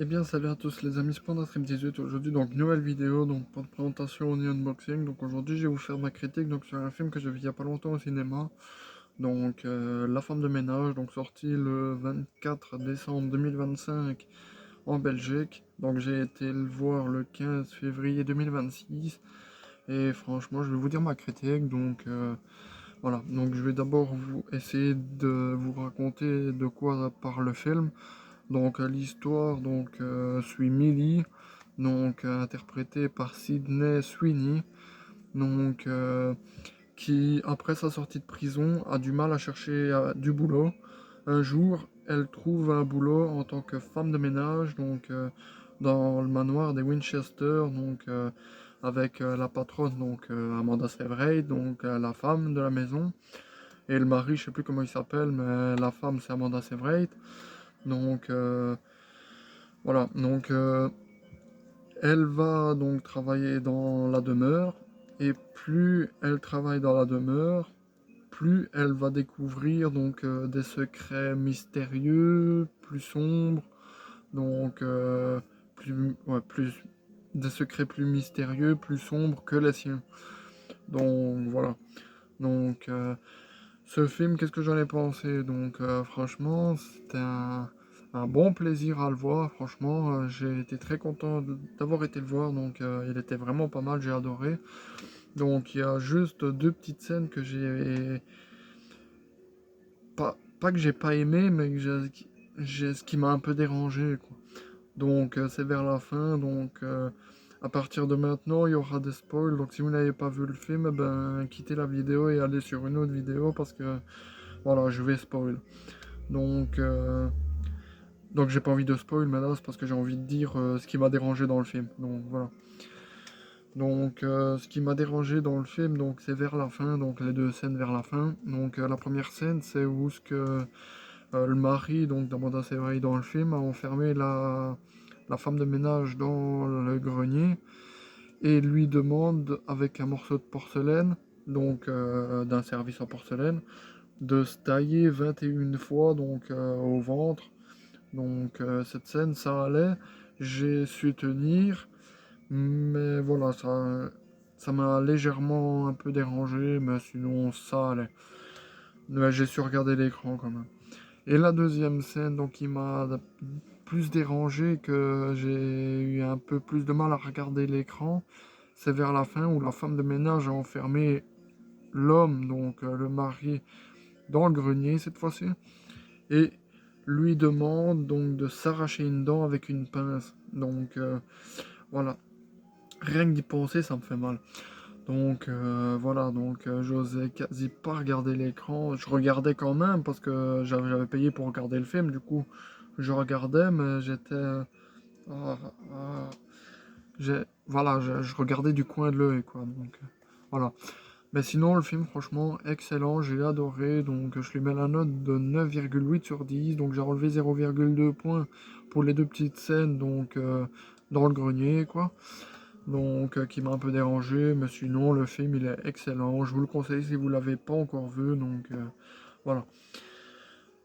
Eh bien salut à tous les amis, c'est Panda18 aujourd'hui, donc nouvelle vidéo, donc pas de présentation ni unboxing. Donc aujourd'hui je vais vous faire ma critique donc sur un film que j'ai vu il y a pas longtemps au cinéma, donc La femme de ménage, donc sorti le 24 décembre 2025 en Belgique. Donc j'ai été le voir le 15 février 2026 et franchement je vais vous dire ma critique. Donc voilà, donc je vais d'abord vous essayer de vous raconter de quoi parle le film. Donc l'histoire suit Millie, interprétée par Sydney Sweeney, donc qui après sa sortie de prison a du mal à chercher du boulot. Un jour, elle trouve un boulot en tant que femme de ménage, dans le manoir des Winchester, avec la patronne, Amanda Seyfried, la femme de la maison, et le mari, je sais plus comment il s'appelle, mais la femme c'est Amanda Seyfried. Donc voilà, elle va donc travailler dans la demeure, et plus elle travaille dans la demeure, plus elle va découvrir des secrets mystérieux, plus sombres, donc plus des secrets plus mystérieux, plus sombres que les siens. Donc voilà. Donc ce film, qu'est-ce que j'en ai pensé? Franchement, c'était un bon plaisir à le voir. Franchement, j'ai été très content d'avoir été le voir. Il était vraiment pas mal, j'ai adoré. Donc, il y a juste deux petites scènes que j'ai pas que j'ai pas aimé, mais que ce qui m'a un peu dérangé, quoi. C'est vers la fin. À partir de maintenant, il y aura des spoils. Donc, si vous n'avez pas vu le film, eh ben, quittez la vidéo et allez sur une autre vidéo parce que voilà, je vais spoil. Donc, euh, donc j'ai pas envie de spoil, mais là c'est parce que j'ai envie de dire ce qui m'a dérangé dans le film. Donc voilà. Ce qui m'a dérangé dans le film, c'est vers la fin, donc les deux scènes vers la fin. La première scène, c'est où le mari d'Amanda Seyfried dans le film a enfermé la femme de ménage dans le grenier et lui demande avec un morceau de porcelaine, d'un service en porcelaine, de se tailler 21 fois au ventre. Cette scène, ça allait, j'ai su tenir, mais voilà, ça m'a légèrement un peu dérangé, mais sinon ça allait. Mais j'ai su regarder l'écran quand même. Et la deuxième scène, qui m'a plus dérangé, que j'ai eu un peu plus de mal à regarder l'écran, c'est vers la fin où la femme de ménage a enfermé l'homme, le mari, dans le grenier cette fois-ci, et lui demande de s'arracher une dent avec une pince. Voilà, rien que d'y penser, ça me fait mal. J'osais quasi pas regarder l'écran. Je regardais quand même parce que j'avais payé pour regarder le film. Du coup, je regardais, mais ah, ah, voilà, je regardais du coin de l'œil, quoi. Voilà. Mais sinon, le film, franchement, excellent, j'ai adoré. Je lui mets la note de 9,8 sur 10. Donc, j'ai relevé 0,2 points pour les deux petites scènes, dans le grenier, quoi. Qui m'a un peu dérangé. Mais sinon, le film, il est excellent. Je vous le conseille si vous l'avez pas encore vu. Voilà.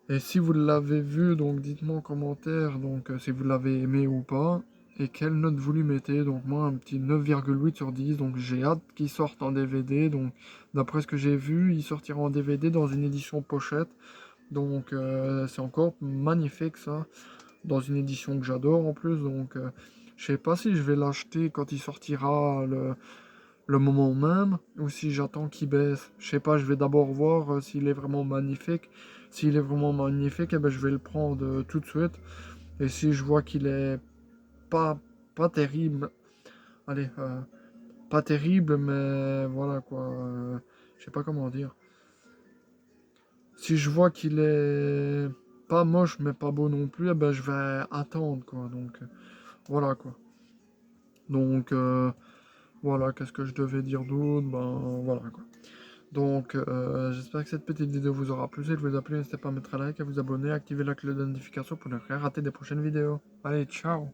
Et si vous l'avez vu, dites-moi en commentaire, si vous l'avez aimé ou pas. Et quelle note vous lui mettez? Donc moi, un petit 9,8 sur 10. Donc j'ai hâte qu'il sorte en DVD. Donc d'après ce que j'ai vu, il sortira en DVD dans une édition pochette. C'est encore magnifique ça. Dans une édition que j'adore en plus. Je sais pas si je vais l'acheter quand il sortira le moment même, ou si j'attends qu'il baisse. Je sais pas, je vais d'abord voir s'il est vraiment magnifique. S'il est vraiment magnifique, eh ben, je vais le prendre tout de suite. Et si je vois qu'il est pas, pas terrible, allez, pas terrible, mais voilà quoi, je sais pas comment dire. Si je vois qu'il est pas moche, mais pas beau non plus, eh ben, je vais attendre quoi. Voilà quoi. Donc, voilà, qu'est-ce que je devais dire d'autre? Ben, voilà quoi. J'espère que cette petite vidéo vous aura plu. Si elle vous a plu, n'hésitez pas à mettre un like, à vous abonner, à activer la cloche de notification pour ne rien rater des prochaines vidéos. Allez, ciao!